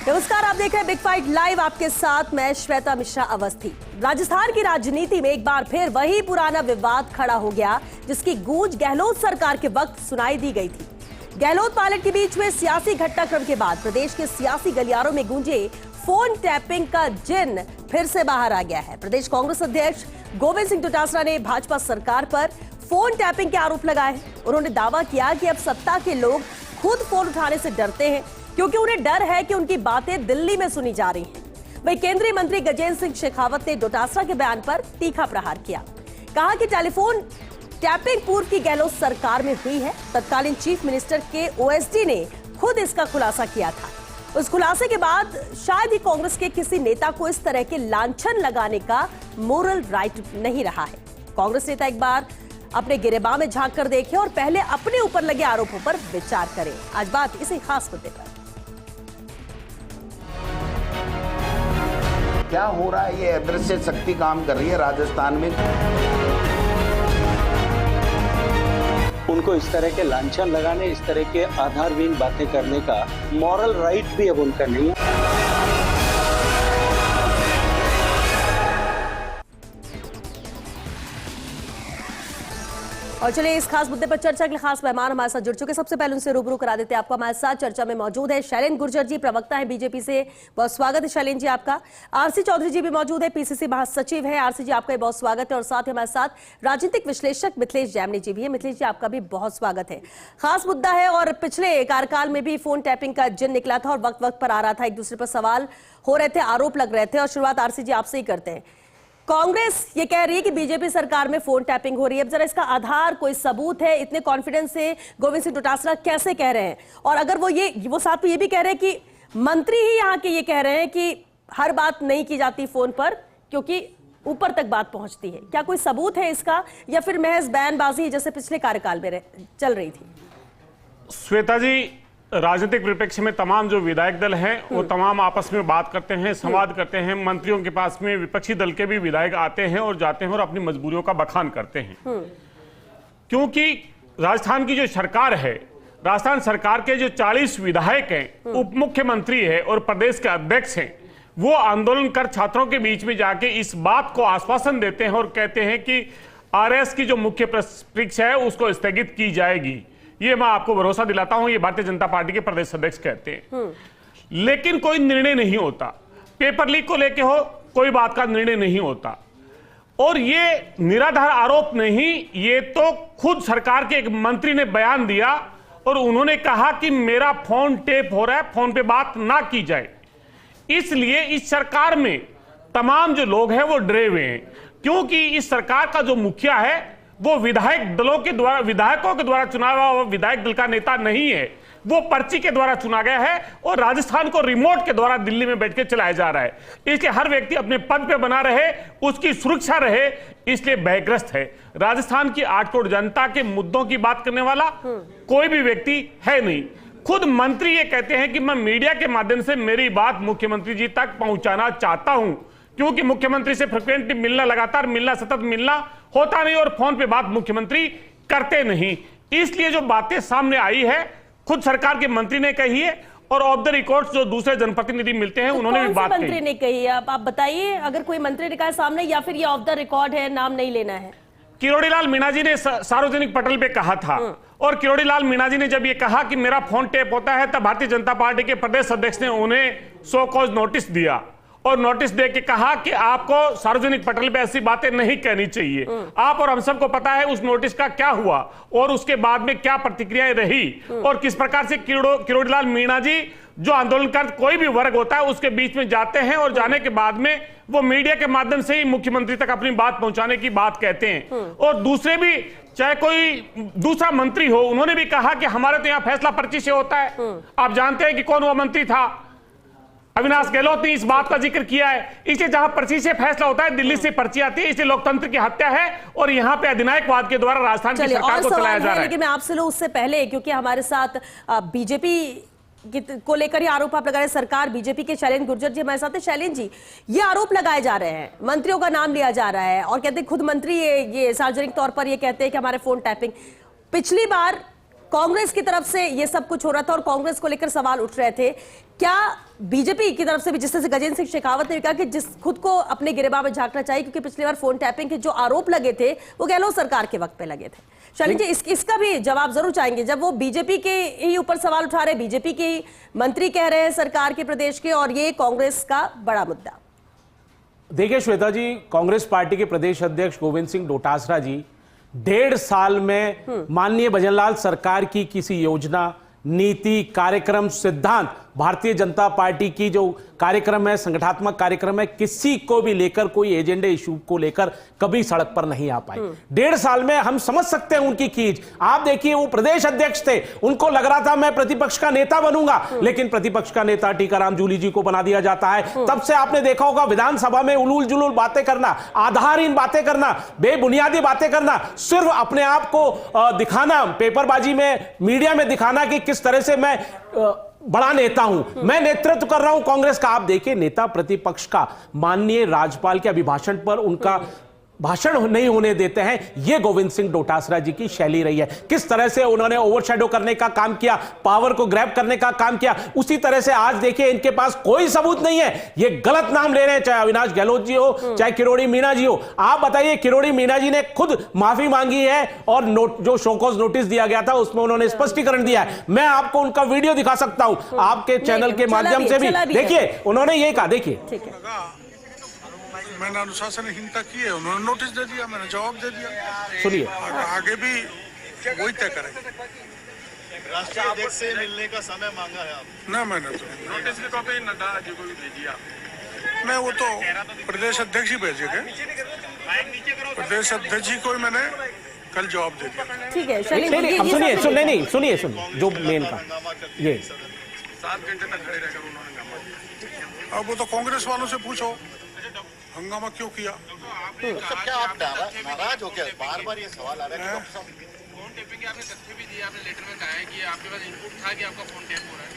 नमस्कार, आप देख रहे हैं बिग फाइट लाइव। आपके साथ मैं श्वेता मिश्रा अवस्थी। राजस्थान की राजनीति में एक बार फिर वही पुराना विवाद खड़ा हो गया जिसकी गूंज गहलोत सरकार के वक्त सुनाई दी गई थी। गहलोत पायलट के बीच में सियासी घटनाक्रम के बाद प्रदेश के सियासी गलियारों में गूंजे फोन टैपिंग का जिन फिर से बाहर आ गया है। प्रदेश कांग्रेस अध्यक्ष गोविंद सिंह डोटासरा ने भाजपा सरकार पर फोन टैपिंग के आरोप लगाए। उन्होंने दावा किया कि अब सत्ता के लोग खुद फोन उठाने से डरते हैं क्योंकि उन्हें डर है कि उनकी बातें दिल्ली में सुनी जा रही हैं। वहीं केंद्रीय मंत्री गजेंद्र सिंह शेखावत ने डोटासरा के बयान पर तीखा प्रहार किया। कहा कि टेलीफोन टैपिंग पूर्व की गहलोत सरकार में हुई है। तत्कालीन चीफ मिनिस्टर के ओएसडी ने खुद इसका खुलासा किया था। उस खुलासे के बाद शायद ही कांग्रेस के किसी नेता को इस तरह के लांछन लगाने का मोरल राइट नहीं रहा है। कांग्रेस नेता एक बार अपने गिरेबान में झांक कर देखें और पहले अपने ऊपर लगे आरोपों पर विचार करें। आज बात इसी खास मुद्दे पर। क्या हो रहा है? ये अदृश्य शक्ति काम कर रही है राजस्थान में। उनको इस तरह के लांछन लगाने, इस तरह के आधारहीन बातें करने का मॉरल राइट भी अब उनका नहीं है। और चलिए इस खास मुद्दे पर चर्चा के लिए खास मेहमान हमारे साथ जुड़ चुके। सबसे पहले उनसे रूबरू करा देते हैं आपको। हमारे साथ चर्चा में मौजूद है शैलेंद्र गुर्जर जी, प्रवक्ता है बीजेपी से। बहुत स्वागत है शैलेंद्र जी आपका। आरसी चौधरी जी भी मौजूद है, पीसीसी महासचिव है। आरसी जी आपका भी बहुत स्वागत है। और साथ ही हमारे साथ राजनीतिक विश्लेषक मिथिलेश जैमनी जी भी है। मिथिलेश जी आपका भी बहुत स्वागत है। खास मुद्दा है और पिछले कार्यकाल में भी फोन टैपिंग का जिन निकला था और वक्त वक्त पर आ रहा था, एक दूसरे पर सवाल हो रहे थे, आरोप लग रहे थे। और शुरुआत आरसी जी आपसे ही करते हैं। कांग्रेस ये कह रही है कि बीजेपी सरकार में फोन टैपिंग हो रही है। अब जरा इसका आधार, कोई सबूत है? इतने कॉन्फिडेंस से गोविंद सिंह डोटासरा कैसे कह रहे हैं? और अगर वो साथ में ये भी कह रहे हैं कि मंत्री ही यहाँ के ये कह रहे हैं कि हर बात नहीं की जाती फोन पर क्योंकि ऊपर तक बात पहुंचती है, क्या कोई सबूत है इसका या फिर महज बयानबाजी जैसे पिछले कार्यकाल में चल रही थी? श्वेता जी, राजनीतिक परिप्रेक्ष्य में तमाम जो विधायक दल हैं वो तमाम आपस में बात करते हैं, संवाद करते हैं। मंत्रियों के पास में विपक्षी दल के भी विधायक आते हैं और जाते हैं और अपनी मजबूरियों का बखान करते हैं। क्योंकि राजस्थान की जो सरकार है, राजस्थान सरकार के जो 40 विधायक हैं, उप मुख्यमंत्री है और प्रदेश के अध्यक्ष हैं, वो आंदोलन कर छात्रों के बीच में जाके इस बात को आश्वासन देते हैं और कहते हैं कि आरएस की जो मुख्य परीक्षा है उसको स्थगित की जाएगी। ये मैं आपको भरोसा दिलाता हूं, ये भारतीय जनता पार्टी के प्रदेश अध्यक्ष कहते हैं। लेकिन कोई निर्णय नहीं होता। पेपर लीक को लेके हो, कोई बात का निर्णय नहीं होता। और ये निराधार आरोप नहीं, ये तो खुद सरकार के एक मंत्री ने बयान दिया और उन्होंने कहा कि मेरा फोन टेप हो रहा है, फोन पे बात ना की जाए। इसलिए इस सरकार में तमाम जो लोग हैं वो डरे हुए हैं, क्योंकि इस सरकार का जो मुखिया है वो विधायकों के द्वारा चुना हुआ विधायक दल का नेता नहीं है, वो पर्ची के द्वारा चुना गया है और राजस्थान को रिमोट के द्वारा दिल्ली में बैठ के चलाया जा रहा है। इसलिए हर व्यक्ति अपने पद पे बना रहे, उसकी सुरक्षा रहे, इसलिए भयग्रस्त है। राजस्थान की 8 करोड़ जनता के मुद्दों की बात करने वाला कोई भी व्यक्ति है नहीं। खुद मंत्री ये कहते हैं कि मैं मीडिया के माध्यम से मेरी बात मुख्यमंत्री जी तक पहुंचाना चाहता हूं, क्योंकि मुख्यमंत्री से फ्रिक्वेंटली मिलना, लगातार मिलना, सतत मिलना होता नहीं और फोन पे बात मुख्यमंत्री करते नहीं। इसलिए जो बातें सामने आई है खुद सरकार के मंत्री ने कही है और ऑफ द रिकॉर्ड जो दूसरे जनप्रतिनिधि मिलते हैं उन्होंने भी बात कही। मंत्री ने कही है, आप बताइए, अगर कोई मंत्री ने कहा सामने या फिर ये ऑफ द रिकॉर्ड है, नाम नहीं लेना है? किरोड़ी लाल मीणा जी ने सार्वजनिक पटल पे कहा था और किरोड़ी लाल मीणा जी ने जब ये कहा कि मेरा फोन टेप होता है, तब भारतीय जनता पार्टी के प्रदेश अध्यक्ष ने उन्हें सो कॉज नोटिस दिया और नोटिस दे के कहा कि आपको सार्वजनिक पटल पे ऐसी बातें नहीं कहनी चाहिए। आप और हम सबको पता है उस नोटिस का क्या हुआ और उसके बाद में क्या प्रतिक्रियाएं रही और किस प्रकार से किरोड़ी लाल मीणा जी, जो आंदोलन कर कोई भी वर्ग होता है उसके बीच में जाते हैं और जाने के बाद में वो मीडिया के माध्यम से ही मुख्यमंत्री तक अपनी बात पहुंचाने की बात कहते हैं। और दूसरे भी, चाहे कोई दूसरा मंत्री हो, उन्होंने भी कहा कि हमारे तो यहाँ फैसला पर्ची से होता है। आप जानते हैं कि कौन वो मंत्री था? अविनाश गहलोत ने इस बात का जिक्र किया है। इसलिए जहां पर्ची से फैसला होता है, दिल्ली से पर्ची आती है, इसलिए लोकतंत्र की हत्या है और यहां पे अधिनायकवाद के द्वारा राजस्थान की सरकार को चलाया जा रहा है। लेकिन मैं आपसे लो उससे पहले, क्योंकि हमारे साथ बीजेपी को लेकर ही आरोप आप लगा रहे हैं, सरकार बीजेपी के शैलेंद्र गुर्जर जी हमारे साथ है। शैलेंद्र जी, ये आरोप लगाए जा रहे हैं, मंत्रियों का नाम लिया जा रहा है और कहते हैं खुद मंत्री ये सार्वजनिक तौर पर ये कहते हैं कि हमारे फोन टैपिंग। पिछली बार कांग्रेस की तरफ से ये सब कुछ हो रहा था और कांग्रेस को लेकर सवाल उठ रहे थे, क्या बीजेपी की तरफ से भी, जिस तरह से गजेंद्र सिंह शेखावत ने कहा कि जिस खुद को अपने गिरेबान में झांकना चाहिए, क्योंकि पिछली बार फोन टैपिंग के जो आरोप लगे थे वो गहलोत सरकार के वक्त पे लगे थे। शालिनी जी, इसका भी जवाब जरूर चाहेंगे, जब वो बीजेपी के ही ऊपर सवाल उठा रहे, बीजेपी के मंत्री कह रहे हैं सरकार के प्रदेश के, और ये कांग्रेस का बड़ा मुद्दा। देखिए श्वेता जी, कांग्रेस पार्टी के प्रदेश अध्यक्ष गोविंद सिंह डोटासरा जी 1.5 साल में माननीय भजनलाल सरकार की किसी योजना, नीति, कार्यक्रम, सिद्धांत, भारतीय जनता पार्टी की जो कार्यक्रम है, संगठनात्मक कार्यक्रम है, किसी को भी लेकर, कोई एजेंडे इशू को लेकर कभी सड़क पर नहीं आ पाए। 1.5 साल में हम समझ सकते हैं उनकी खींच। आप देखिए, वो प्रदेश अध्यक्ष थे, उनको लग रहा था मैं प्रतिपक्ष का नेता बनूंगा, लेकिन प्रतिपक्ष का नेता टीकाराम जूली जी को बना दिया जाता है। तब से आपने देखा होगा विधानसभा में उलूल जुलूल बातें करना, आधारहीन बातें करना, बेबुनियादी बातें करना, सिर्फ अपने आप को दिखाना, पेपरबाजी में, मीडिया में दिखाना कि किस तरह से मैं बड़ा नेता हूं, मैं नेतृत्व कर रहा हूं कांग्रेस का। आप देखिए, नेता प्रतिपक्ष का माननीय राज्यपाल के अभिभाषण पर उनका भाषण नहीं होने देते हैं, यह गोविंद सिंह डोटासरा जी की शैली रही है। किस तरह से उन्होंने ओवरशैडो करने का काम किया, पावर को ग्रैब करने का काम किया, उसी तरह से आज देखिए इनके पास कोई सबूत नहीं है, ये गलत नाम ले रहे हैं, चाहे अविनाश गहलोत जी हो, चाहे किरोड़ी मीणा जी हो। आप बताइए, किरोड़ी मीणा जी ने खुद माफी मांगी है और जो शोकॉज नोटिस दिया गया था उसमें उन्होंने स्पष्टीकरण दिया है। मैं आपको उनका वीडियो दिखा सकता हूं आपके चैनल के माध्यम से भी। देखिए, उन्होंने ये कहा, देखिए, मैंने अनुशासनहीनता की है, उन्होंने नोटिस दे दिया, मैंने जवाब दे दिया। सुनिए, आगे भी वही तय करेंगे। राष्ट्रीय अध्यक्ष से मिलने का समय मांगा है आप? ना, मैंने तो नोटिस की कॉपी नड्डा जी को भी भेजिए आप। मैं वो तो प्रदेश अध्यक्ष ही भेजेंगे, प्रदेश अध्यक्ष जी को ही मैंने कल जवाब दे दिया। ठीक है, सुनिए जो मेन का ये 7 घंटे तक खड़े रहकर उन्होंने हंगामा किया। अब वो तो कांग्रेस वालों से पूछो हंगामा क्यों किया। क्या आप नाराज हो क्या? बार-बार ये सवाल आ रहा है कि फोन टेपिंग के आपने तथ्य भी दिया, आपने लेटर में कहा है कि आपके पास इनपुट था कि आपका फोन टेप हो रहा है।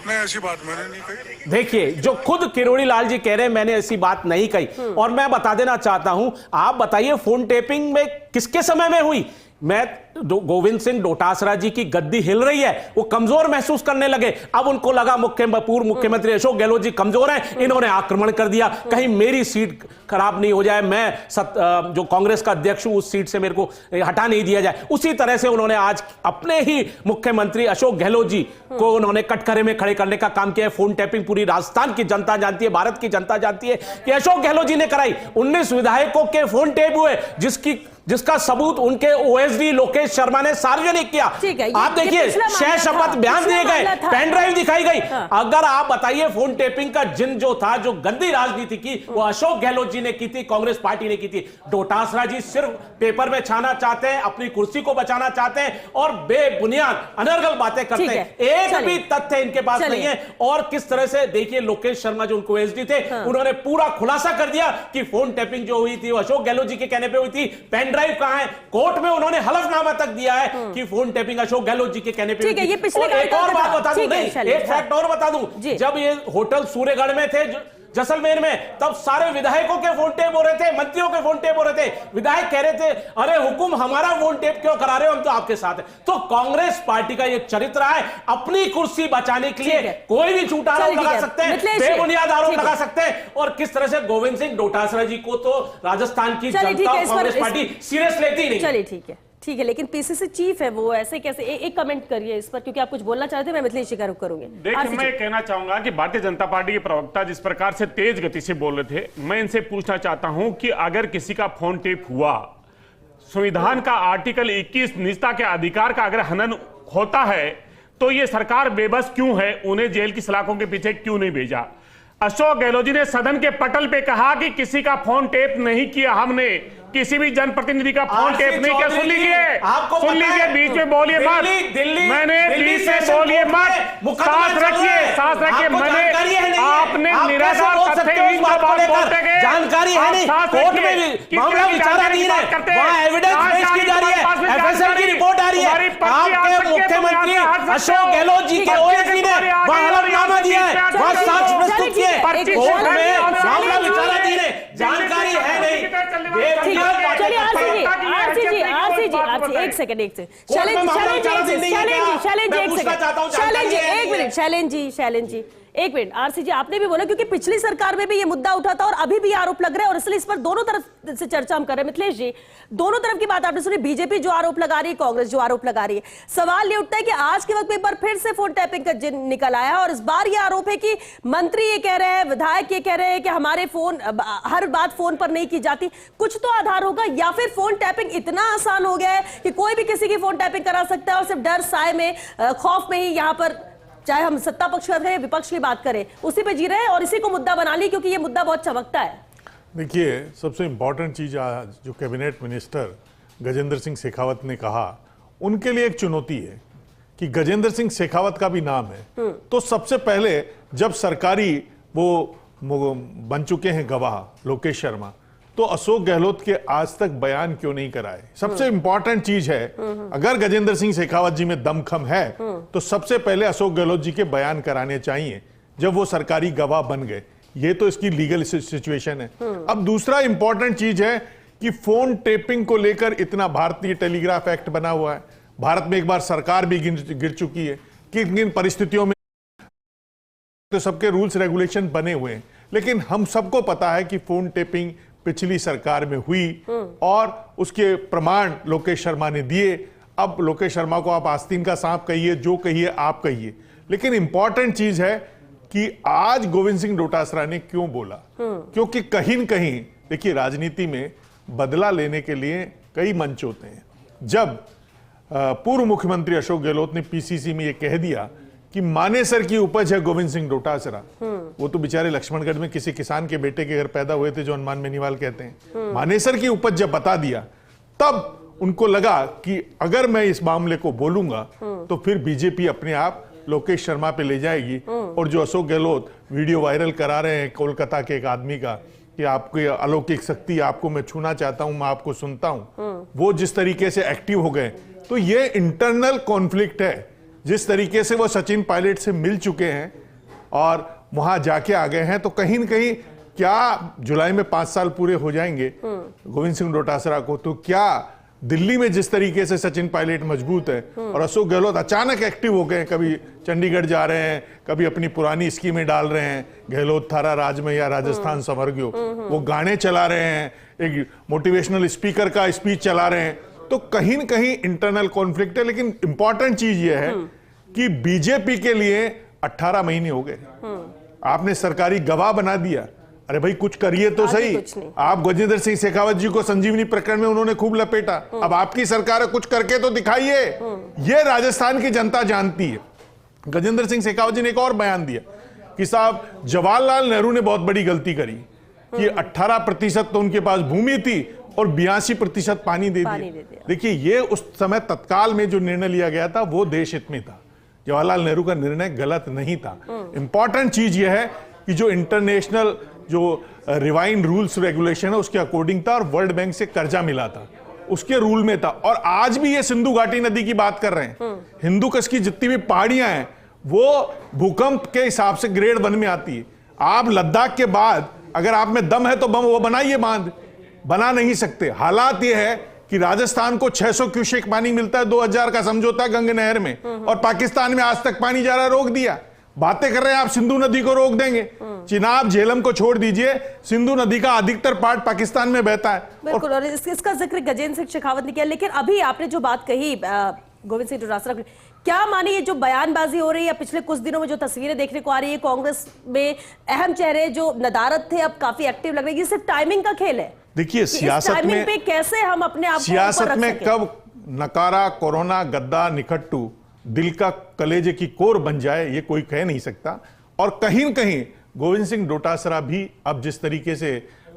नहीं, ऐसी बात मैंने नहीं कही। देखिए, जो खुद किरोड़ी लाल जी कह रहे हैं मैंने ऐसी बात नहीं कही। और मैं बता देना चाहता हूं, आप बताइए फोन टेपिंग में किसके समय में हुई? मैं गोविंद सिंह डोटासरा जी की गद्दी हिल रही है, वो कमजोर महसूस करने लगे। अब उनको लगा पूर्व मुख्यमंत्री अशोक गहलोत जी कमजोर हैं, इन्होंने आक्रमण कर दिया, कहीं मेरी सीट खराब नहीं हो जाए, मैं जो कांग्रेस का अध्यक्ष हूं उस सीट से मेरे को हटा नहीं दिया जाए। उसी तरह से उन्होंने आज अपने ही मुख्यमंत्री अशोक गहलोत जी को उन्होंने कटघरे में खड़े करने का काम किया है। फोन टैपिंग पूरी राजस्थान की जनता जानती है, भारत की जनता जानती है कि अशोक गहलोत जी ने कराई। 19 विधायकों के फोन टेप हुए, जिसका सबूत उनके ओएसडी लोकेश शर्मा ने सार्वजनिक किया। आप देखिए, शपथ बयान दिए गए, पेन ड्राइव दिखाई गई। अगर आप बताइए, फोन टेपिंग का जिन जो था, जो गंदी राजनीति की, वो अशोक गहलोत जी ने की थी, कांग्रेस पार्टी ने की थी। डोटासरा जी सिर्फ पेपर में छाना चाहते हैं, अपनी कुर्सी को बचाना चाहते हैं और बेबुनियाद अनर्गल बातें करते हैं। एक भी तथ्य इनके पास नहीं है। और किस तरह से देखिए, लोकेश शर्मा जो उनको ओएसडी थे, उन्होंने पूरा खुलासा कर दिया कि फोन टैपिंग जो हुई थी वो अशोक गहलोत जी के कहने पे हुई थी। पेन ड्राइव कहां है? कोर्ट में उन्होंने हलफनामा तक दिया है कि फोन टैपिंग अशोक गहलोत जी के कहने पे हुई थी। और एक और बात बता दूं, एक फैक्ट और बता दूं, जब ये होटल सूर्यगढ़ में थे जैसलमेर में, तब सारे विधायकों के फोन टेप हो रहे थे, मंत्रियों के फोन टेप हो रहे थे। विधायक कह रहे थे, अरे हुकुम हमारा फोन टेप क्यों करा रहे हो, हम तो आपके साथ हैं। तो कांग्रेस पार्टी का ये चरित्र है, अपनी कुर्सी बचाने के लिए कोई भी झूठा आरोप लगा सकते हैं, बेबुनियाद आरोप लगा सकते हैं। और किस तरह से गोविंद सिंह डोटासरा जी को तो राजस्थान की जनता और कांग्रेस पार्टी सीरियस लेती नहीं। चलिए ठीक है, लेकिन पीसीसी चीफ है वो, ऐसे कैसे? एक कमेंट करिए इस पर, क्योंकि आप कुछ बोलना चाहते हैं, मैं मिथिलेश जी का रुख करूंगी। देखिए, मैं कहना चाहूंगा कि भारतीय जनता पार्टी के प्रवक्ता जिस प्रकार से तेज गति से बोल रहे थे, मैं इनसे पूछना चाहता हूं कि अगर किसी का फोन टेप हुआ, संविधान का आर्टिकल 21 निजता के अधिकार का अगर हनन होता है, तो ये सरकार बेबस क्यों है? उन्हें जेल की सलाखों के पीछे क्यों नहीं भेजा? अशोक गहलोत जी ने सदन के पटल पे कहा कि किसी का फोन टेप नहीं किया, हमने किसी भी जनप्रतिनिधि का फोन टेप नहीं किया। सुन लीजिए, बीच में बोलिए मत, मैंने बीच में बोलिए मत, सांस रखिए। मैंने आपने निराधार तथ्यहीन बात बोलते गए, जानकारी है नहीं, कोर्ट में भी मामला विचाराधीन है, वहां एविडेंस पेश की जा रही है, एफएसएल की रिपोर्ट आ रही है। आपके मुख्यमंत्री अशोक गहलोत जी के ओएसडी ने वहां हलफनामा दिया है, वहां साक्ष्य प्रस्तुत किए, कोर्ट में मामला विचाराधीन है, जानकारी है नहीं। चलिए आरसी जी एक सेकंड शैलेंद्र जी एक मिनट। आरसी जी आपने भी बोला, क्योंकि पिछली सरकार में भी ये मुद्दा उठा था और अभी भी आरोप लग रहे हैं और इसलिए इस पर दोनों तरफ से चर्चा हम कर रहे हैं। मिथिलेश जी, दोनों तरफ की बात आपने सुनी, बीजेपी जो आरोप लगा रही है, कांग्रेस जो आरोप लगा रही है। सवाल ये उठता है कि आज के वक्त में एक बार फिर से फोन टैपिंग का जिन निकल आया है और इस बार ये आरोप है कि मंत्री ये कह रहे हैं, विधायक ये कह रहे हैं कि हमारे फोन, हर बात फोन पर नहीं की जाती। कुछ तो आधार होगा, या फिर फोन टैपिंग इतना आसान हो गया है कि कोई भी किसी की फोन टैपिंग करा सकता है और सिर्फ डर, साए में, खौफ में ही यहाँ पर, चाहे हम सत्ता पक्ष की बात करें, विपक्ष की बात करें, उसी पे जी रहे हैं और इसी को मुद्दा बना ली क्योंकि ये मुद्दा बहुत चमकता है। देखिए, सबसे इंपॉर्टेंट चीज आज जो कैबिनेट मिनिस्टर गजेंद्र सिंह शेखावत ने कहा, उनके लिए एक चुनौती है कि गजेंद्र सिंह शेखावत का भी नाम है। तो सबसे पहले जब सरकारी वो बन चुके हैं गवाह लोकेश शर्मा, तो अशोक गहलोत के आज तक बयान क्यों नहीं कराए? सबसे इंपॉर्टेंट चीज है, अगर गजेंद्र सिंह शेखावत जी में दमखम है तो सबसे पहले अशोक गहलोत जी के बयान कराने चाहिए जब वो सरकारी गवाह बन गए। ये तो इसकी लीगल सिचुएशन है। अब दूसरा इंपॉर्टेंट चीज है कि फोन टेपिंग को लेकर इतना भारतीय टेलीग्राफ एक्ट बना हुआ है, भारत में एक बार सरकार भी गिर चुकी है, किन किन परिस्थितियों में तो सबके रूल्स रेगुलेशन बने हुए हैं। लेकिन हम सबको पता है कि फोन टेपिंग पिछली सरकार में हुई और उसके प्रमाण लोकेश शर्मा ने दिए। अब लोकेश शर्मा को आप आस्तीन का सांप कहिए, जो कहिए आप कहिए, लेकिन इंपॉर्टेंट चीज है कि आज गोविंद सिंह डोटासरा ने क्यों बोला, क्योंकि कहीं न कहीं देखिए, राजनीति में बदला लेने के लिए कई मंच होते हैं। जब पूर्व मुख्यमंत्री अशोक गहलोत ने पीसीसी में यह कह दिया कि मानेसर की उपज है गोविंद सिंह डोटासरा, वो तो बेचारे लक्ष्मणगढ़ में किसी किसान के बेटे के घर पैदा हुए थे जो हनुमान बेनीवाल कहते हैं। मानेसर की उपज जब बता दिया, तब उनको लगा कि अगर मैं इस मामले को बोलूंगा तो फिर बीजेपी अपने आप लोकेश शर्मा पे ले जाएगी। और जो अशोक गहलोत वीडियो वायरल करा रहे हैं कोलकाता के एक आदमी का कि आपकी अलौकिक शक्ति, आपको मैं छूना चाहता हूं, मैं आपको सुनता हूं, वो जिस तरीके से एक्टिव हो गए, तो ये इंटरनल कॉन्फ्लिक्ट है। जिस तरीके से वो सचिन पायलट से मिल चुके हैं और वहां जाके आ गए हैं, तो कहीं न कहीं क्या जुलाई में 5 साल पूरे हो जाएंगे गोविंद सिंह डोटासरा को, तो क्या दिल्ली में जिस तरीके से सचिन पायलट मजबूत है और अशोक गहलोत अचानक एक्टिव हो गए, कभी चंडीगढ़ जा रहे हैं, कभी अपनी पुरानी स्कीमें डाल रहे हैं, गहलोत थारा राज में या राजस्थान संवर गयो, वो गाने चला रहे हैं, एक मोटिवेशनल स्पीकर का स्पीच चला रहे हैं, तो कहीं न कहीं इंटरनल कॉन्फ्लिक्ट है। लेकिन इंपॉर्टेंट चीज ये है कि बीजेपी के लिए 18 महीने हो गए, आपने सरकारी गवाह बना दिया। अरे भाई कुछ करिए तो सही। आप गजेंद्र सिंह शेखावत जी को संजीवनी प्रकरण में उन्होंने खूब लपेटा, अब आपकी सरकार है, कुछ करके तो दिखाइए। ये राजस्थान की जनता जानती है। गजेंद्र सिंह शेखावत जी ने एक और बयान दिया कि साहब जवाहरलाल नेहरू ने बहुत बड़ी गलती करी कि 18% तो उनके पास भूमि थी और 82% पानी दे दिया। देखिए, ये उस समय तत्काल में जो निर्णय लिया गया था वो देश हित में था, जवाहरलाल नेहरू का निर्णय गलत नहीं था। इंपॉर्टेंट चीज यह है कि जो इंटरनेशनल जो रिवाइंड रूल्स रेगुलेशन है उसके अकॉर्डिंग था और वर्ल्ड बैंक से कर्जा मिला था, उसके रूल में था। और आज भी ये सिंधु घाटी नदी की बात कर रहे हैं, हिंदू कश की जितनी भी पहाड़ियां हैं वो भूकंप के हिसाब से ग्रेड 1 में आती है। आप लद्दाख के बाद अगर आप में दम है तो वो बनाइए, बांध बना नहीं सकते। हालात ये है कि राजस्थान को 600 क्यूसेक पानी मिलता है, 2000 का समझौता गंगा नहर में, और पाकिस्तान में आज तक पानी जा रहा, रोक दिया। बातें कर रहे हैं आप सिंधु नदी को रोक देंगे। चिनाब झेलम को छोड़ दीजिए, सिंधु नदी का अधिकतर पार्ट पाकिस्तान में बहता है। बिल्कुल, और इसका जिक्र गजेंद्र सिंह शेखावत ने किया। लेकिन अभी आपने जो बात कही गोविंद सिंह डोटासरा, क्या मानी ये जो बयानबाजी हो रही है, पिछले कुछ दिनों में जो तस्वीरें देखने को आ रही है, कांग्रेस में अहम चेहरे जो नदारद थे अब काफी एक्टिव लग रहे हैं, ये सिर्फ टाइमिंग का खेल है? देखिए, सियासत में पे कैसे हम अपने आप सियासत में कब नकारा, कोरोना, गद्दा, निकट्टू दिल का कलेजे की कोर बन जाए ये कोई कह नहीं सकता। और कहीं न कहीं गोविंद सिंह डोटासरा भी अब जिस तरीके से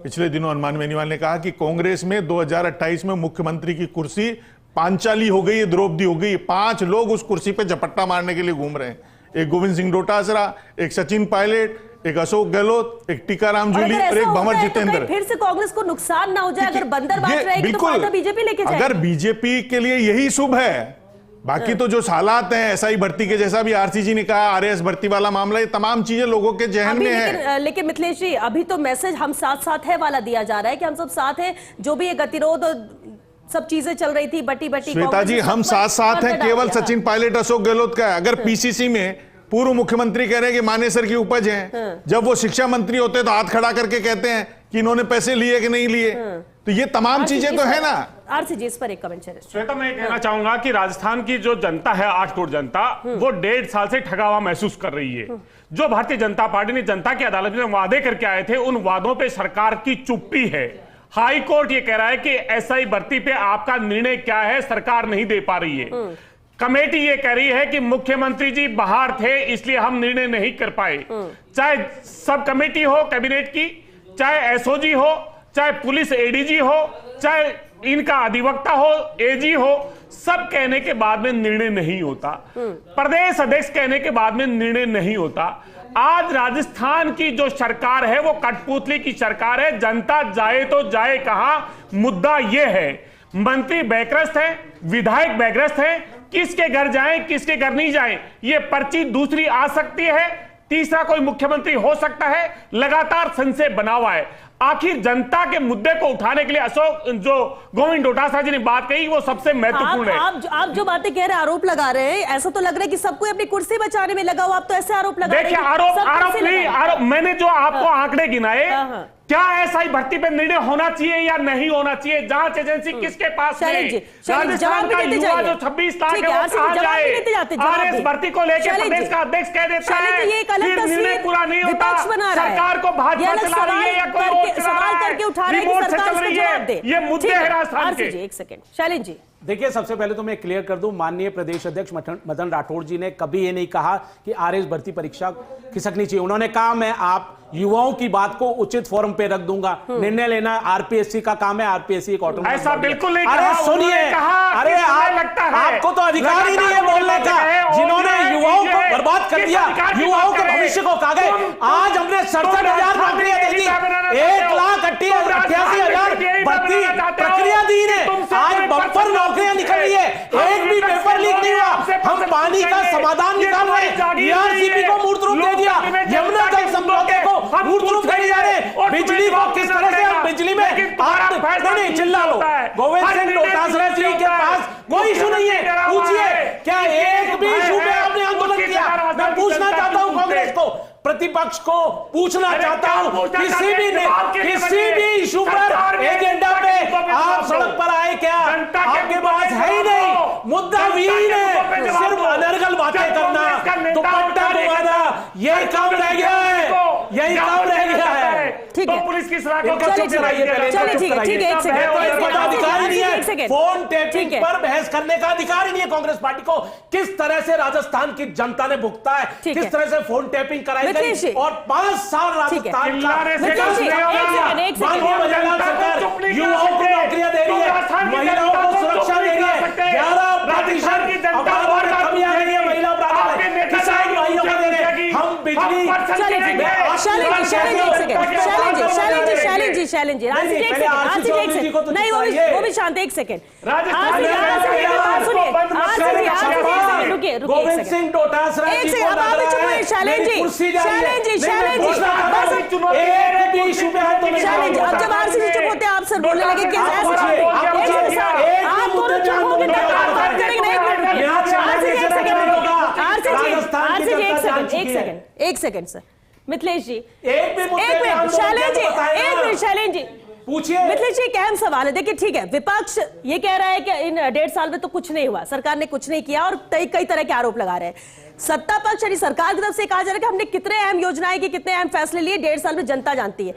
पिछले दिनों हनुमान बेनीवाल ने कहा कि कांग्रेस में 2028 में मुख्यमंत्री की कुर्सी पांचाली हो गई है, द्रौपदी हो गई, 5 लोग उस कुर्सी पे झपट्टा मारने के लिए घूम रहे हैं। एक गोविंद सिंह डोटासरा, एक सचिन पायलट, एक अशोक गहलोत, एक टीकाराम जूली और एक भंवर जितेंद्र। तो फिर से कांग्रेस को नुकसान ना हो जाए, अगर बंदर बांट रहेगी तो फायदा बीजेपी लेके जाएगी। अगर बीजेपी के लिए यही शुभ है, बाकी तो जो हालात हैं एसआई भर्ती के, जैसा भी आरसीजी ने कहा, आरएस भर्ती वाला मामला, ये तमाम चीजें लोगों के जहन में है। लेकिन मिथिलेश जी, अभी तो मैसेज हम साथ साथ है वाला दिया जा रहा है कि हम सब साथ हैं, जो भी ये गतिरोध सब चीजें चल रही थी, बटी बटी। श्वेता जी, हम साथ साथ हैं, केवल सचिन पायलट अशोक गहलोत का है। अगर पीसीसी में पूर्व मुख्यमंत्री कह रहे हैं कि मानेसर की उपज है, जब वो शिक्षा मंत्री होते हैं तो हाथ खड़ा करके कहते हैं कि इन्होंने पैसे लिए कि नहीं लिए, तो ये तमाम चीजें तो है ना। आरसी जी, इस पर एक कमेंट चले। श्वेता, मैं कहना चाहूंगा कि राजस्थान की जो जनता है, 8 करोड़ जनता, वो 1.5 साल से ठगा हुआ महसूस कर रही है। जो भारतीय जनता पार्टी ने जनता की अदालत में वादे करके आए थे, उन वादों पे सरकार की चुप्पी है। हाई कोर्ट ये कह रहा है कि एसआई भर्ती पे आपका निर्णय क्या है, सरकार नहीं दे पा रही है। कमेटी ये कह रही है कि मुख्यमंत्री जी बाहर थे इसलिए हम निर्णय नहीं कर पाए। चाहे सब कमेटी हो कैबिनेट की, चाहे एसओजी हो, चाहे पुलिस एडीजी हो, चाहे इनका अधिवक्ता हो, एजी हो, सब कहने के बाद में निर्णय नहीं होता। प्रदेश अध्यक्ष कहने के बाद में निर्णय नहीं होता। आज राजस्थान की जो सरकार है वो कठपुतली की सरकार है। जनता जाए तो जाए कहां, मुद्दा यह है। मंत्री बेग्रस्त है, विधायक बेग्रस्त है, किसके घर जाएं, किसके घर नहीं जाएं, ये पर्ची दूसरी आ सकती है, तीसरा कोई मुख्यमंत्री हो सकता है। लगातार संशय बना हुआ है। आखिर जनता के मुद्दे को उठाने के लिए अशोक जो गोविंद डोटासरा जी ने बात कही वो सबसे महत्वपूर्ण है। आप जो बातें कह रहे हैं, आरोप लगा रहे हैं, ऐसा तो लग रहा है कि सब कोई अपनी कुर्सी बचाने में लगा हुआ। आप तो ऐसे आरोप लगा रहे हैं। देखिए, आरोप मैंने जो आपको आंकड़े गिनाए, क्या एसआई भर्ती पे निर्णय होना चाहिए या नहीं होना चाहिए, जांच एजेंसी किसके पास है? राजस्थान का युवा जो 26 लाख है वो कहां जाए? आरएस भर्ती को लेकर प्रदेश का अध्यक्ष कह देता है फिर निर्णय पूरा नहीं होता। सरकार को भाजपा चला रही है या कोई और सवाल करके उठा रहे हैं कि सरकार इसका जवाब दे। ये मुद्दे हैं राजस्थान के। एक सेकंड शैलेंद्र जी, देखिए, सबसे पहले तो मैं क्लियर कर दूं, माननीय प्रदेश अध्यक्ष मदन राठौड़ जी ने कभी ये नहीं कहा कि आरएस भर्ती परीक्षा खिसकनी चाहिए। उन्होंने कहा मैं आप युवाओं की बात को उचित फोरम पे रख दूंगा, निर्णय लेना आरपीएससी का काम है, आरपीएससी एक ऑटोनॉमस। ऐसा बिल्कुल नहीं। अरे सुनिए, अरे आपको तो अधिकार ही नहीं है बोलने का। जिन्होंने युवाओं को बर्बाद कर दिया, युवाओं के भविष्य को खा गए। आज हमने 67,000 नौकरियां दे दी, 1,88,000 भर्ती प्रक्रिया दी है। आज बम्पर नौकरियां निकल रही है, एक भी पेपर लीक नहीं हुआ। हम पानी का समाधान निकाल रहे हैं, डीआरसीपी को मूर्त रूप दे दिया, यमुना जल समझौते को मूर्त रूप दे जा रहे हैं। बिजली को किस तरह से हम बिजली में नहीं चिल्ला लो। गोविंद सिंह डोटासरा जी के पास कोई इशू नहीं है, पूछिए क्या एक भी इशू पे आपने आंदोलन किया? मैं पूछना चाहता हूं कांग्रेस को, प्रतिपक्ष को पूछना चाहता हूं, किसी भी इशू पर एजेंडा पे आप सड़क पर आए क्या? आपके पास है ही नहीं, मुद्दा विहीन है, सिर्फ अनर्गल बातें करना, दुपट्टा घुमाना, यही काम रह गया है, यही काम रह गया है। ठीक है, पुलिस की सलाह को चलिए ठीक है, एक सेकंड, फोन टेपिंग पर बहस करने का अधिकार ही नहीं है कांग्रेस पार्टी को। किस तरह से राजस्थान की जनता ने भुगता है, किस तरह से फोन टेपिंग कराई गई, और 5 साल राजस्थान का सरकार युवाओं को नौकरियां दे रही है, महिलाओं को सुरक्षा दे रही है, 11% अपराध में कमी आ गई है, महिला अपराध में, किसान भाइयों को दे रहे हैं, हम बिजली। नहीं, वो भी शांत, एक सेकंड। गोविंद सिंह डोटासरा जी को लग रहा है कुर्सी जा रही है। अब जब आरसीसी चुप होते हैं आप सर बोलने लगे कि एक सेकंड सर, मिथिलेश जी, एक मिनट शैलेंद्र जी पूछिए। मिथिलेश जी, एक अहम सवाल है। देखिए, ठीक है, विपक्ष ये कह रहा है कि इन 1.5 साल में तो कुछ नहीं हुआ, सरकार ने कुछ नहीं किया, और कई तरह के आरोप लगा रहे हैं। सत्ता पक्ष यानी सरकार की तरफ से कहा जा रहा है कि हमने कितने अहम योजनाएं की, कितने अहम फैसले लिए, 1.5 साल में जनता जानती है।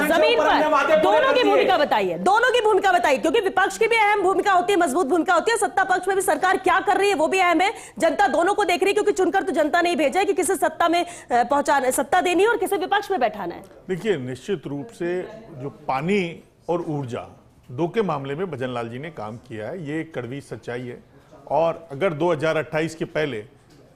जमीन पर दोनों की भूमिका बताइए, दोनों की भूमिका बताइए, क्योंकि विपक्ष की भी अहम भूमिका होती है, मजबूत भूमिका होती है, सत्ता पक्ष में भी सरकार क्या कर रही है वो भी अहम है। जनता दोनों को देख रही है, क्योंकि चुनकर तो जनता नहीं भेजा है कि किसे सत्ता में पहुंचाना, सत्ता देनी है और किसे विपक्ष में बैठाना है। देखिए, निश्चित रूप से जो पानी और ऊर्जा दो के मामले में भजनलाल जी ने काम किया है, ये एक कड़वी सच्चाई है। और अगर 2028 के पहले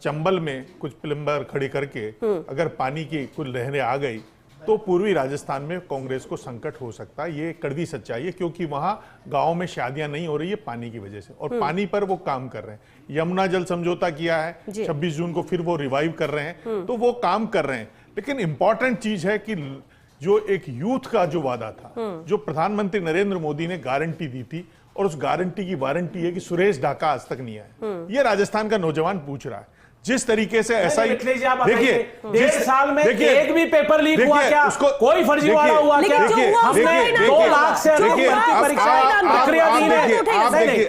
चंबल में कुछ प्लम्बर खड़ी करके अगर पानी की कुछ लहरें आ गई तो पूर्वी राजस्थान में कांग्रेस को संकट हो सकता है। ये कड़वी सच्चाई है, क्योंकि वहां गांव में शादियां नहीं हो रही है पानी की वजह से, और पानी पर वो काम कर रहे हैं। यमुना जल समझौता किया है, 26 जून को फिर वो रिवाइव कर रहे हैं, तो वो काम कर रहे हैं। लेकिन इंपॉर्टेंट चीज है कि जो एक यूथ का जो वादा था, जो प्रधानमंत्री नरेंद्र मोदी ने गारंटी दी थी, और उस गारंटी की वारंटी है कि सुरेश ढाका आज तक नहीं आया। ये राजस्थान का नौजवान पूछ रहा है। जिस तरीके से ऐसा ही देखिए 1.5 साल में एक भी पेपर लीक हुआ क्या? कोई फर्जीवाड़ा हुआ क्या? हमने 2 लाख से अधिक भर्ती परीक्षाएं प्रक्रिया दी है,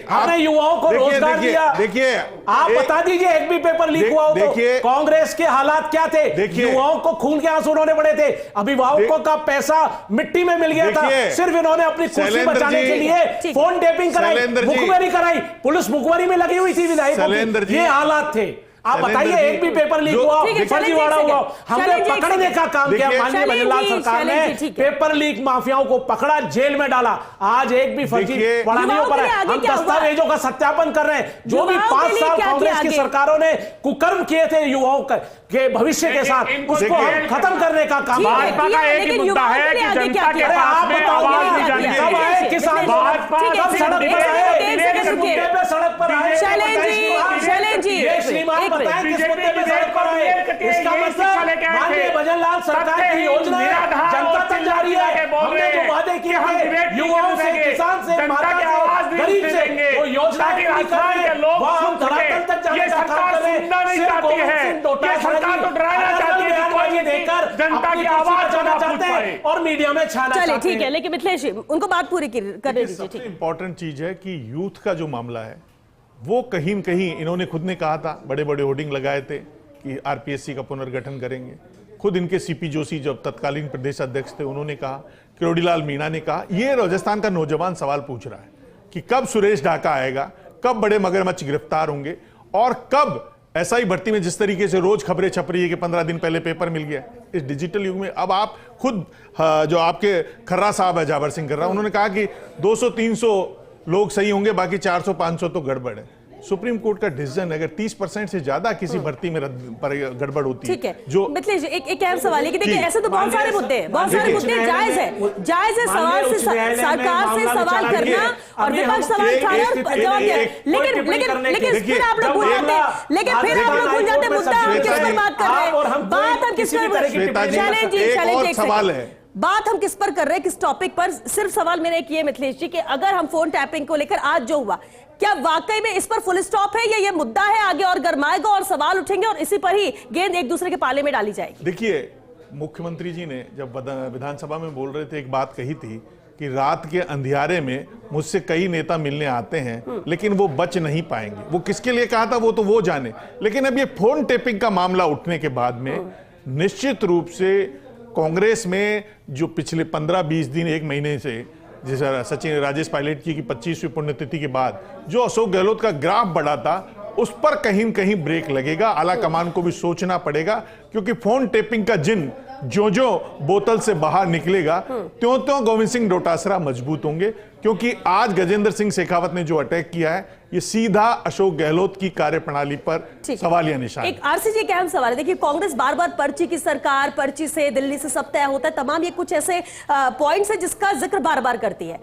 हमने युवाओं को रोजगार दिया। देखिए आप बता दीजिए एक भी पेपर लीक हुआ हो तो कांग्रेस के हालात क्या थे? युवाओं को खून के आंसू रोने पड़े थे, अभिभावकों का पैसा मिट्टी में मिल गया था, सिर्फ इन्होंने अपनी कुर्सी बचाने के लिए फोन टेपिंग कराई, मुखबिरी कराई, पुलिस मुखबिरी में लगी हुई थी विधायकों की। ये हालात थे। आप बताइए एक भी पेपर लीक हुआ, फर्जीवाड़ा हुआ, हमने पकड़ने का काम किया। माननीय भजनलाल सरकार ने पेपर लीक माफियाओं को पकड़ा, जेल में डाला। आज एक भी फर्जी पड़ा नहीं हो पा रहा है। हम दस्तावेजों का सत्यापन कर रहे हैं। जो भी 5 साल कांग्रेस की सरकारों ने कुकर्म किए थे युवाओं के भविष्य के साथ, उसको हम खत्म करने का काम। भाजपा का एक ही मुद्दा है कि जनता के पास में आवाज नहीं जानी चाहिए। कब आए किसान, कब सड़क पर आए, किस मुद्दे पे सड़क पर आए? शैलेंद्र जी श्रीमान बताएं किस मुद्दे पे सड़क पर आए? इसका मतलब माननीय भजनलाल सरकार की योजना जनता तक जा रही है। हमने जो वादे किए हैं युवाओं से, किसान से, माता से, गरीब से, वो योजना की हम धरातल तक जाने का काम कर रहे हैं। सिर्फ गोविंद सिंह डोटासरा देकर जनता की आवाज जाना चाहते हैं और मीडिया में छाना चाहते हैं। ठीक है, लेकिन मिथिलेश जी उनको बात पूरी करने दीजिए। सबसे इंपॉर्टेंट चीज है कि यूथ का जो मामला है वो कहीं न कहीं इन्होंने खुद ने कहा था, बड़े बड़े होर्डिंग लगाए थे कि आरपीएससी का पुनर्गठन करेंगे। खुद इनके सीपी जोशी जब तत्कालीन प्रदेश अध्यक्ष थे उन्होंने कहा, किरोड़ीलाल मीणा ने कहा। ये राजस्थान का नौजवान सवाल पूछ रहा है कि कब सुरेश ढाका आएगा, कब बड़े मगरमच्छ गिरफ्तार होंगे और कब एसआई भर्ती में जिस तरीके से रोज खबरें छप रही है कि 15 दिन पहले पेपर मिल गया। इस डिजिटल युग में अब आप खुद जो आपके खर्रा साहब है, जाबर सिंह खर्रा, उन्होंने कहा कि 200-300 लोग सही होंगे, बाकी 400-500 तो गड़बड़ है। सुप्रीम कोर्ट का डिसीजन अगर 30% से ज्यादा किसी भर्ती में गड़बड़ होती है, ठीक है जो मिथिलेश एक अहम सवाल है कि देखिए ऐसे तो बहुत सारे मुद्दे हैं, बहुत सारे मुद्दे जायज है सवाल से सरकार से सवाल करना और विपक्ष सवाल उठाना और जवाब देना। लेकिन फिर आप लोग भूल जाते हैं, लेकिन फिर आप लोग भूल जाते हैं मुद्दा हम किस पर बात कर रहे हैं, बात हम किस पर, शैलेंद्र सवाल है, बात हम किस पर कर रहे हैं, किस टॉपिक पर। सिर्फ सवाल मेरा एक ये मिथिलेश जी कि अगर हम फोन टैपिंग को लेकर आज जो हुआ, क्या वाकई में इस पर फुल स्टॉप है या ये मुद्दा है आगे और गरमाएगा और सवाल उठेंगे और इसी पर ही गेंद एक दूसरे के पाले में डाली जाएगी? देखिए मुख्यमंत्री जी ने जब विधानसभा में बोल रहे थे एक बात कही थी कि रात के अंधियारे में मुझसे कई नेता मिलने आते हैं लेकिन वो बच नहीं पाएंगे। वो किसके लिए कहा था वो तो वो जाने, लेकिन अब ये फोन टेपिंग का मामला उठने के बाद में निश्चित रूप से कांग्रेस में जो पिछले 15-20 दिन, 1 महीने से जैसा सचिन राजेश पायलट की 25वीं पुण्यतिथि के बाद जो अशोक गहलोत का ग्राफ बढ़ा था, उस पर कहीं न कहीं ब्रेक लगेगा। आला कमान को भी सोचना पड़ेगा, क्योंकि फोन टेपिंग का जिन जो जो बोतल से बाहर निकलेगा त्यों गोविंद सिंह डोटासरा मजबूत होंगे। क्योंकि आज गजेंद्र सिंह शेखावत ने जो अटैक किया है ये सीधा अशोक गहलोत की कार्यप्रणाली पर सवालिया निशान। एक आरसीजी का अहम सवाल है, देखिए कांग्रेस बार बार पर्ची की सरकार, पर्ची से दिल्ली से सब तय होता है, तमाम ये कुछ ऐसे पॉइंट्स है जिसका जिक्र बार बार करती है।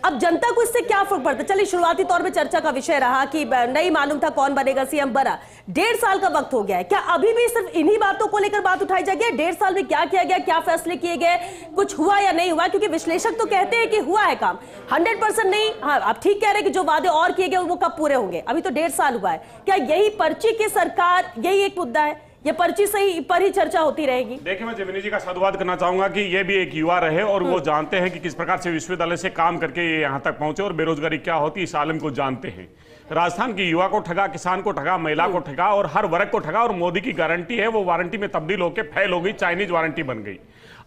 अब जनता को इससे क्या फर्क पड़ता है? चलिए शुरुआती तौर पे चर्चा का विषय रहा कि नहीं मालूम था कौन बनेगा सीएम, बना 1.5 साल का वक्त हो गया है, क्या अभी भी सिर्फ इन्हीं बातों को लेकर बात उठाई जाएगी? 1.5 साल में क्या किया गया, क्या फैसले किए गए, कुछ हुआ या नहीं हुआ? क्योंकि विश्लेषक तो कहते हैं कि हुआ है काम, 100% नहीं। हाँ आप ठीक कह रहे हैं कि जो वादे और किए गए वो कब पूरे होंगे, अभी तो 1.5 साल हुआ है। क्या यही पर्ची की सरकार यही एक मुद्दा है, ये पर्ची सही पर ही चर्चा होती रहेगी? देखिए मैं जमीनी जी का साधुवाद करना चाहूंगा कि ये भी एक युवा रहे और वो जानते हैं कि किस प्रकार से विश्वविद्यालय से काम करके ये यहाँ तक पहुंचे और बेरोजगारी क्या होती है इस आलम को जानते हैं। राजस्थान की युवा को ठगा, किसान को ठगा, महिला को ठगा और हर वर्ग को ठगा, और मोदी की गारंटी है वो वारंटी में तब्दील होकर फेल हो गई, चाइनीज वारंटी बन गई।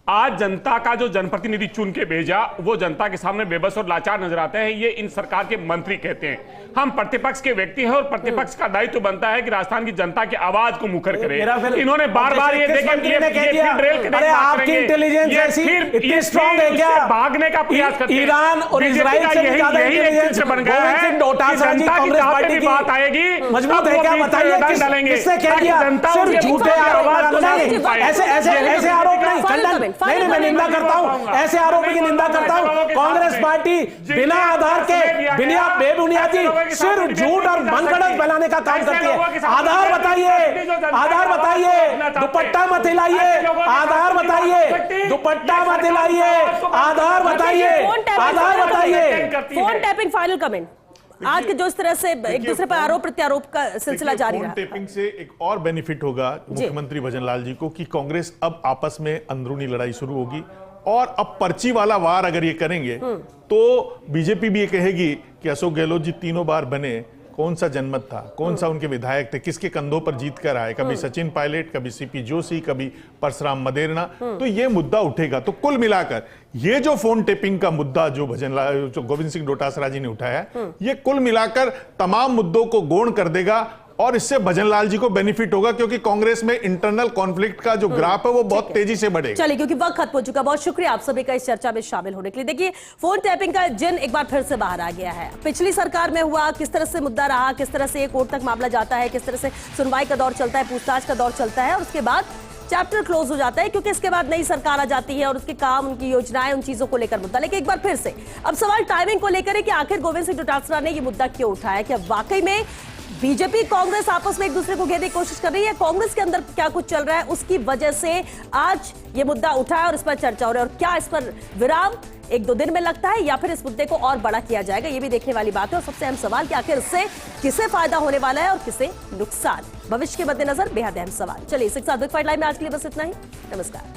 आज जनता का जो जनप्रतिनिधि चुन के भेजा वो जनता के सामने बेबस और लाचार नजर आते हैं। ये इन सरकार के मंत्री कहते हैं। हम प्रतिपक्ष के व्यक्ति हैं और प्रतिपक्ष का दायित्व बनता है कि राजस्थान की जनता की आवाज को मुखर करें। इन्होंने बार बार ये इतनी स्ट्रांग है क्या, भागने का प्रयास करते हैं। ईरान और इजराइल से ज्यादा इंटेलिजेंस बन गया है। जनता की पार्टी की बात आएगी, मजबूत है क्या बताइए? किसने कह दिया? सिर्फ झूठे आरोप, ऐसे आरोप नहीं, नहीं, मैं निंदा करता हूं, ऐसे आरोपों की निंदा करता हूं। कांग्रेस पार्टी बिना आधार के, बिना बेबुनियादी सिर्फ झूठ और मनगढ़ंत फैलाने का काम करती है। आधार बताइए, आधार बताइए, दुपट्टा मत हिलाइए, आधार बताइए, दुपट्टा मत हिलाइए, आधार बताइए, आधार बताइए। Phone tapping, final comment. आज के जो इस तरह से एक दूसरे पर आरोप प्रत्यारोप का सिलसिला जारी रहा। फोन टेपिंग से एक और बेनिफिट होगा मुख्यमंत्री भजनलाल जी को कि कांग्रेस अब आपस में अंदरूनी लड़ाई शुरू होगी, और अब पर्ची वाला वार अगर ये करेंगे तो बीजेपी भी ये कहेगी कि अशोक गहलोत जी तीनों बार बने, कौन सा जनमत था, कौन सा उनके विधायक थे, किसके कंधों पर जीत कर आए, कभी सचिन पायलट, कभी सीपी जोशी, कभी परशुराम मदेरना, तो ये मुद्दा उठेगा। तो कुल मिलाकर ये जो फोन टेपिंग का मुद्दा जो जो गोविंद सिंह डोटासरा जी ने उठाया, ये कुल मिलाकर तमाम मुद्दों को गौण कर देगा, और इससे भजनलाल जी को बेनिफिट होगा, क्योंकि कांग्रेस में इंटरनल कॉन्फ्लिक्ट का जो ग्राफ है वो बहुत तेजी से बढ़ेगा। चलिए, क्योंकि वक्त खत्म हो चुका। बहुत शुक्रिया आप सभी का इस चर्चा में शामिल होने के लिए। देखिए, फोन टैपिंग का जिन एक बार फिर से बाहर आ गया है। पिछली सरकार में हुआ, किस तरह से मुद्दा रहा, किस तरह से कोर्ट तक मामला जाता है, किस तरह से सुनवाई का दौर चलता है, पूछताछ का दौर चलता है, और उसके बाद चैप्टर क्लोज हो जाता है, क्योंकि इसके बाद नई सरकार आ जाती है और उसके काम, उनकी योजनाएं, उन चीजों को लेकर मुद्दा। लेकिन एक बार फिर से अब सवाल टाइमिंग को लेकर है कि आखिर गोविंद सिंह डोटासरा ने यह मुद्दा क्यों उठाया। क्या वाकई में बीजेपी कांग्रेस आपस में एक दूसरे को घेरने की कोशिश कर रही है, कांग्रेस के अंदर क्या कुछ चल रहा है, उसकी वजह से आज ये मुद्दा उठा है और इस पर चर्चा हो रही है। और क्या इस पर विराम 1-2 दिन में लगता है, या फिर इस मुद्दे को और बड़ा किया जाएगा, ये भी देखने वाली बात है। और सबसे अहम सवाल कि आखिर इससे किसे फायदा होने वाला है और किसे नुकसान, भविष्य के मद्देनजर बेहद अहम सवाल। चलिए, इसी के साथ बिग फाइट लाइव में आज के लिए बस इतना ही। नमस्कार।